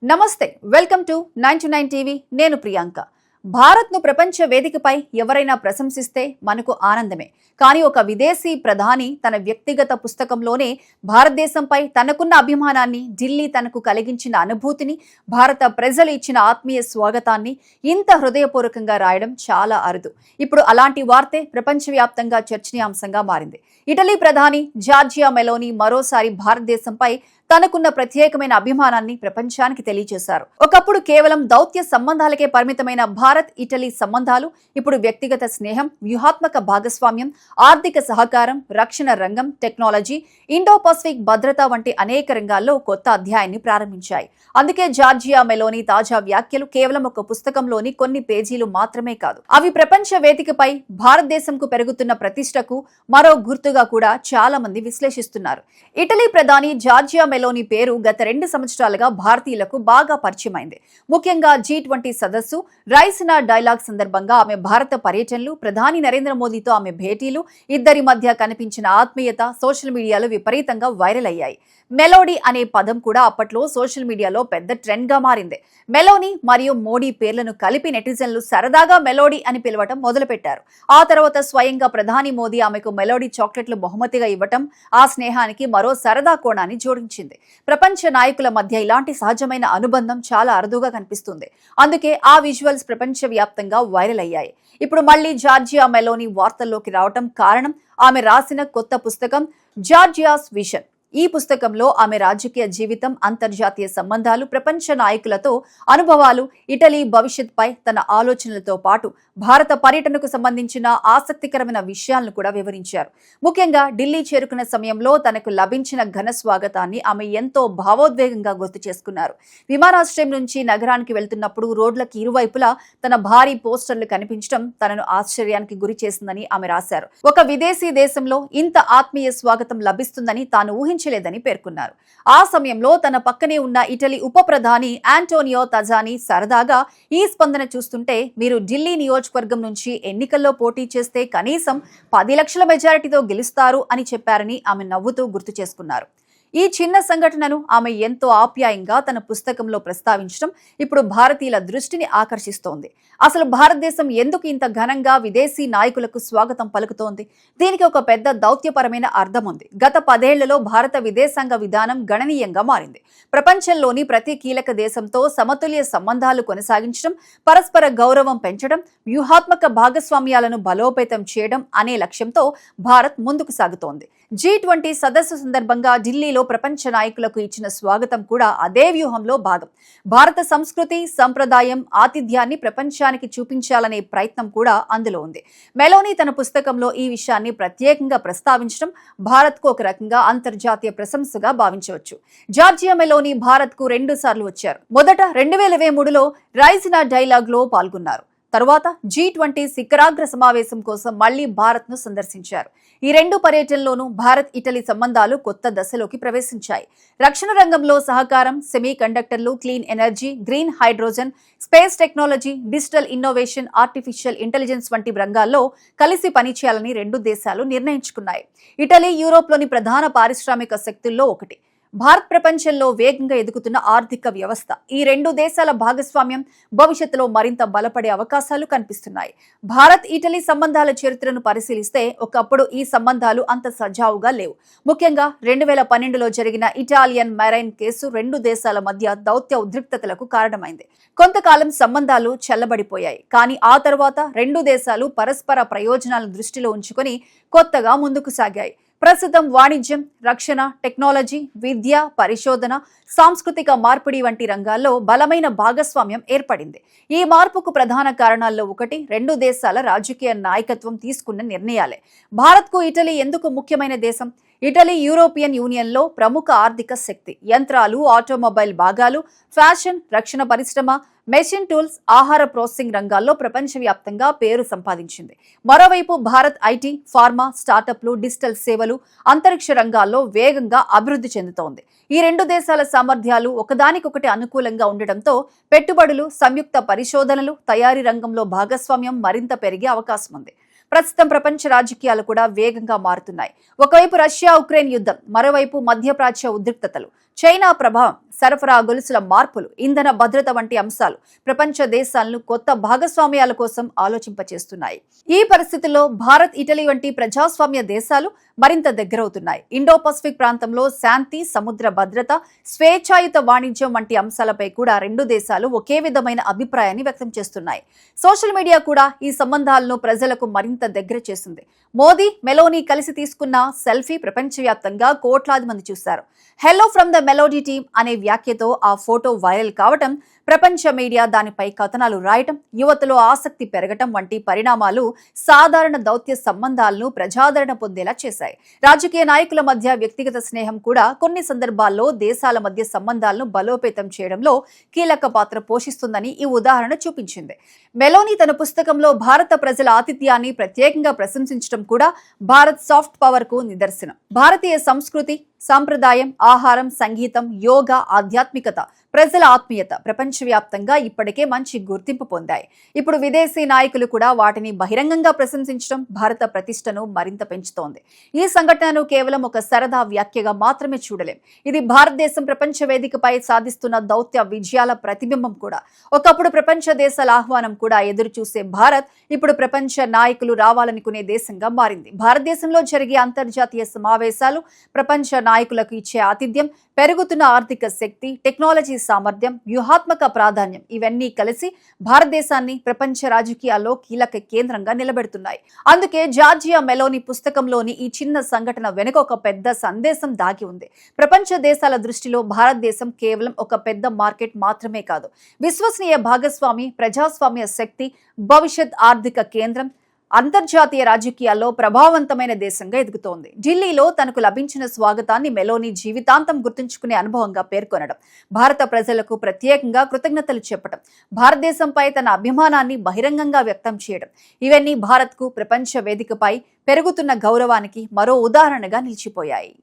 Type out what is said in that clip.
నమస్తే, welcome to 9 TV. నేను ప్రియాంక. భారత్ను ప్రపంచ వేదికపై ఎవరైనా ప్రశంసిస్తే మనకు ఆనందమే. కానీ ఒక విదేశీ ప్రధాని తన వ్యక్తిగత పుస్తకంలోనే భారతదేశంపై తనకున్న అభిమానాన్ని, ఢిల్లీ తనకు కలిగించిన అనుభూతిని, భారత ప్రజలు ఇచ్చిన ఆత్మీయ స్వాగతాన్ని ఇంత హృదయపూర్వకంగా రాయడం చాలా అరుదు. ఇప్పుడు అలాంటి వార్తే ప్రపంచవ్యాప్తంగా చర్చనీయాంశంగా మారింది. ఇటలీ ప్రధాని జార్జియా మెలోనీ మరోసారి భారతదేశంపై తనకున్న ప్రత్యేకమైన అభిమానాన్ని ప్రపంచానికి తెలియజేశారు. ఒకప్పుడు కేవలం దౌత్య సంబంధాలకే పరిమితమైన భారత్ ఇటలీ సంబంధాలు ఇప్పుడు వ్యక్తిగత స్నేహం, వ్యూహాత్మక భాగస్వామ్యం, ఆర్థిక సహకారం, రక్షణ రంగం, టెక్నాలజీ, ఇండో పసిఫిక్ భద్రత వంటి అనేక రంగాల్లో కొత్త అధ్యాయాన్ని ప్రారంభించాయి. అందుకే జార్జియా మెలోనీ తాజా వ్యాఖ్యలు కేవలం ఒక పుస్తకంలోని కొన్ని పేజీలు మాత్రమే కాదు, అవి ప్రపంచ వేదికపై భారతదేశంకు పెరుగుతున్న ప్రతిష్టకు మరో గుర్తుగా కూడా చాలా మంది విశ్లేషిస్తున్నారు. ఇటలీ ప్రధాని జార్జియా మెలోనీ పేరు గత 2 సంవత్సరాలుగా భారతీయులకు బాగా పరిచయమైంది. ముఖ్యంగా G20 సదస్సు, రైసినా డైలాగ్ సందర్భంగా ఆమె భారత పర్యటనలు, ప్రధాని నరేంద్ర మోదీతో ఆమె భేటీలు, ఇద్దరి మధ్య కనిపించిన ఆత్మీయత సోషల్ మీడియాలో విపరీతంగా వైరల్ అయ్యాయి. మెలోడీ అనే పదం కూడా అప్పట్లో సోషల్ మీడియాలో పెద్ద ట్రెండ్ గా మారింది. మెలోనీ మరియు మోడీ పేర్లను కలిపి నెటిజన్లు సరదాగా మెలోడీ అని పిలవటం మొదలుపెట్టారు. ఆ తర్వాత స్వయంగా ప్రధాని మోదీ ఆమెకు మెలోడీ చాక్లెట్లు బహుమతిగా ఇవ్వటం ఆ స్నేహానికి మరో సరదా కోణాన్ని జోడించింది. ప్రపంచ నాయకుల మధ్య ఇలాంటి సహజమైన అనుబంధం చాలా అరుదుగా కనిపిస్తుంది. అందుకే ఆ విజువల్స్ ప్రపంచవ్యాప్తంగా వైరల్ అయ్యాయి. ఇప్పుడు మళ్లీ జార్జియా మెలోనీ వార్తల్లోకి రావటం కారణం ఆమె రాసిన కొత్త పుస్తకం జార్జియాస్ విజన్. ఈ పుస్తకంలో ఆమె రాజకీయ జీవితం, అంతర్జాతీయ సంబంధాలు, ప్రపంచ నాయకులతో అనుభవాలు, ఇటలీ భవిష్యత్పై తన ఆలోచనలతో పాటు భారత పర్యటనకు సంబంధించిన ఆసక్తికరమైన విషయాలను కూడా వివరించారు. ముఖ్యంగా ఢిల్లీ చేరుకున్న సమయంలో తనకు లభించిన ఘన స్వాగతాన్ని ఆమె ఎంతో భావోద్వేగంగా గుర్తు చేసుకున్నారు. విమానాశ్రయం నుంచి నగరానికి వెళ్తున్నప్పుడు రోడ్లకి ఇరువైపులా తన భారీ పోస్టర్లు కనిపించడం తనను ఆశ్చర్యానికి గురి చేసిందని ఆమె రాశారు. ఒక విదేశీ దేశంలో ఇంత ఆత్మీయ స్వాగతం లభిస్తుందని తాను ఊహించలేదని పేర్కొన్నారు. ఆ సమయంలో తన పక్కనే ఉన్న ఇటలీ ఉప ప్రధాని ఆంటోనియో తజానీ సరదాగా, ఈ స్పందన చూస్తుంటే మీరు ఢిల్లీ నియోజకవర్గం నుంచి ఎన్నికల్లో పోటీ చేస్తే కనీసం 10 లక్షల మెజారిటీతో గెలుస్తారు అని చెప్పారని ఆమె నవ్వుతూ గుర్తు చేసుకున్నారు. ఈ చిన్న సంఘటనను ఆమె ఎంతో ఆప్యాయంగా తన పుస్తకంలో ప్రస్తావించడం ఇప్పుడు భారతీయుల దృష్టిని ఆకర్షిస్తోంది. అసలు భారతదేశం ఎందుకు ఇంత ఘనంగా విదేశీ నాయకులకు స్వాగతం పలుకుతోంది? దీనికి ఒక పెద్ద దౌత్యపరమైన అర్థం ఉంది. గత 10 ఏళ్లలో భారత విదేశాంగ విధానం గణనీయంగా మారింది. ప్రపంచంలోని ప్రతి కీలక దేశంతో సమతుల్య సంబంధాలు కొనసాగించడం, పరస్పర గౌరవం పెంచడం, వ్యూహాత్మక భాగస్వామ్యాలను బలోపేతం చేయడం అనే లక్ష్యంతో భారత్ ముందుకు సాగుతోంది. G20 సదస్సు సందర్భంగా ఢిల్లీలో ప్రపంచ నాయకులకు ఇచ్చిన స్వాగతం కూడా అదే వ్యూహంలో భాగం. భారత సంస్కృతి, సంప్రదాయం, ఆతిథ్యాన్ని ప్రపంచానికి చూపించాలనే ప్రయత్నం కూడా అందులో ఉంది. మెలోనీ తన పుస్తకంలో ఈ విషయాన్ని ప్రత్యేకంగా ప్రస్తావించడం భారత్కు ఒక రకంగా అంతర్జాతీయ ప్రశంసగా భావించవచ్చు. జార్జియా మెలోనీ భారత్కు 2 సార్లు వచ్చారు. మొదట 2023లో రైసినా డైలాగ్ లో పాల్గొన్నారు. తరువాత G20 శిఖరాగ్ర సమావేశం కోసం మళ్లీ భారత్ ను సందర్శించారు. ఈ 2 పర్యటనలోనూ భారత్ ఇటలీ సంబంధాలు కొత్త దశలోకి ప్రవేశించాయి. రక్షణ రంగంలో సహకారం, సెమీ కండక్టర్లు, clean energy, green hydrogen, space technology, digital innovation, artificial intelligence వంటి రంగాల్లో కలిసి పనిచేయాలని 2 దేశాలు నిర్ణయించుకున్నాయి. ఇటలీ యూరోప్లోని ప్రధాన పారిశ్రామిక శక్తుల్లో ఒకటి. భారత్ ప్రపంచంలో వేగంగా ఎదుగుతున్న ఆర్థిక వ్యవస్థ. ఈ 2 దేశాల భాగస్వామ్యం భవిష్యత్తులో మరింత బలపడే అవకాశాలు కనిపిస్తున్నాయి. భారత్ ఇటలీ సంబంధాల చరిత్రను పరిశీలిస్తే ఒకప్పుడు ఈ సంబంధాలు అంత సజావుగా లేవు. ముఖ్యంగా 2012లో జరిగిన ఇటాలియన్ మెరైన్ కేసు 2 దేశాల మధ్య దౌత్య ఉద్రిక్తతలకు కారణమైంది. కొంతకాలం సంబంధాలు చల్లబడిపోయాయి. కానీ ఆ తర్వాత 2 దేశాలు పరస్పర ప్రయోజనాలను దృష్టిలో ఉంచుకొని కొత్తగా ముందుకు సాగాయి. ప్రస్తుతం వాణిజ్యం, రక్షణ, టెక్నాలజీ, విద్య, పరిశోధన, సాంస్కృతిక మార్పిడి వంటి రంగాల్లో బలమైన భాగస్వామ్యం ఏర్పడింది. ఈ మార్పుకు ప్రధాన కారణాల్లో ఒకటి 2 దేశాల రాజకీయ నాయకత్వం తీసుకున్న నిర్ణయాలే. భారత్కు ఇటలీ ఎందుకు ముఖ్యమైన దేశం? ఇటలీ యూరోపియన్ యూనియన్లో ప్రముఖ ఆర్థిక శక్తి. యంత్రాలు, ఆటోమొబైల్ భాగాలు, ఫ్యాషన్, రక్షణ పరిశ్రమ, మెషిన్ టూల్స్, ఆహార ప్రాసెసింగ్ రంగాల్లో ప్రపంచవ్యాప్తంగా పేరు సంపాదించింది. మరోవైపు భారత్ ఐటీ, ఫార్మా, స్టార్టప్లు, డిజిటల్ సేవలు, అంతరిక్ష రంగాల్లో వేగంగా అభివృద్ధి చెందుతోంది. ఈ 2 దేశాల సామర్థ్యాలు ఒకదానికొకటి అనుకూలంగా ఉండడంతో పెట్టుబడులు, సంయుక్త పరిశోధనలు, తయారీ రంగంలో భాగస్వామ్యం మరింత పెరిగే అవకాశం ఉంది. ప్రస్తుతం ప్రపంచ రాజకీయాలు కూడా వేగంగా మారుతున్నాయి. ఒకవైపు రష్యా ఉక్రెయిన్ యుద్ధం, మరోవైపు మధ్యప్రాచ్య ఉద్రిక్తతలు. చైనా ప్రభావం, సరఫరా గొలుసుల మార్పులు, ఇంధన భద్రత వంటి అంశాలు ప్రపంచ దేశాలను కొత్త భాగస్వామ్యాల కోసం ఆలోచింపచేస్తున్నాయి. ఈ పరిస్థితుల్లో భారత్, ఇటలీ వంటి ప్రజాస్వామ్య దేశాలు మరింత దగ్గరవుతున్నాయి. ఇండో పసిఫిక్ ప్రాంతంలో శాంతి, సముద్ర భద్రత, స్వేచ్ఛాయుత వాణిజ్యం వంటి అంశాలపై కూడా రెండు దేశాలు ఒకే విధమైన అభిప్రాయాన్ని వ్యక్తం చేస్తున్నాయి. సోషల్ మీడియా కూడా ఈ సంబంధాలను ప్రజలకు మరింత దగ్గర చేసింది. మోదీ, మెలోనీ కలిసి తీసుకున్న సెల్ఫీ ప్రపంచవ్యాప్తంగా కోట్లాది మంది చూశారు. Hello from the melody team అనే వ్యాఖ్యతో ఆ ఫోటో వైరల్ కావటం, ప్రపంచ మీడియా దానిపై కథనాలు రాయటం, యువతలో ఆసక్తి పెరగటం వంటి పరిణామాలు సాధారణ దౌత్య సంబంధాలను ప్రజాదరణ పొందేలా చేశాయి. రాజకీయ నాయకుల మధ్య వ్యక్తిగత స్నేహం కూడా కొన్ని సందర్భాల్లో దేశాల మధ్య సంబంధాలను బలోపేతం చేయడంలో కీలక పాత్ర పోషిస్తుందని ఈ ఉదాహరణ చూపించింది. మెలోనీ తన పుస్తకంలో భారత ప్రజల ఆతిథ్యాన్ని ప్రత్యేకంగా ప్రశంసించడం కూడా భారత్ సాఫ్ట్ పవర్ కు నిదర్శనం. భారతీయ సంస్కృతి, సాంప్రదాయం, ఆహారం, సంగీతం, యోగా, ఆధ్యాత్మికత, ప్రజల ఆత్మీయత ప్రపంచవ్యాప్తంగా ఇప్పటికే మంచి గుర్తింపు పొందాయి. ఇప్పుడు విదేశీ నాయకులు కూడా వాటిని బహిరంగంగా ప్రశంసించడం భారత ప్రతిష్టను మరింత పెంచుతోంది. ఈ సంఘటనను కేవలం ఒక సరదా వ్యాఖ్యగా మాత్రమే చూడలేం. ఇది భారతదేశం ప్రపంచ వేదికపై సాధిస్తున్న దౌత్య విజయాల ప్రతిబింబం కూడా. ఒకప్పుడు ప్రపంచ దేశాల ఆహ్వానం కూడా ఎదురు చూసే భారత్ ఇప్పుడు ప్రపంచ నాయకులు రావాలనుకునే దేశంగా మారింది. భారతదేశంలో జరిగే అంతర్జాతీయ సమావేశాలు, ప్రపంచ నాయకులకు ఇచ్చే ఆతిథ్యం, పెరుగుతున్న ఆర్థిక శక్తి, టెక్నాలజీ సామర్థ్యం, వ్యూహాత్మక ప్రాధాన్యం ఇవన్నీ కలిసి భారతదేశాన్ని ప్రపంచ రాజకీయాల్లో కీలక కేంద్రంగా నిలబెడుతున్నాయి. అందుకే జార్జియా మెలోనీ పుస్తకంలోని ఈ చిన్న సంఘటన వెనుక ఒక పెద్ద సందేశం దాగి ఉంది. ప్రపంచ దేశాల దృష్టిలో భారతదేశం కేవలం ఒక పెద్ద మార్కెట్ మాత్రమే కాదు, విశ్వసనీయ భాగస్వామి, ప్రజాస్వామ్య శక్తి, భవిష్యత్ ఆర్థిక కేంద్రం, అంతర్జాతీయ రాజకీయాల్లో ప్రభావవంతమైన దేశంగా ఎదుగుతోంది. ఢిల్లీలో తనకు లభించిన స్వాగతాన్ని మెలోనీ జీవితాంతం గుర్తుంచుకునే అనుభవంగా పేర్కొనడం, భారత ప్రజలకు ప్రత్యేకంగా కృతజ్ఞతలు చెప్పడం, భారతదేశంపై తన అభిమానాన్ని బహిరంగంగా వ్యక్తం చేయడం ఇవన్నీ భారత్కు ప్రపంచ వేదికపై పెరుగుతున్న గౌరవానికి మరో ఉదాహరణగా నిలిచిపోయాయి.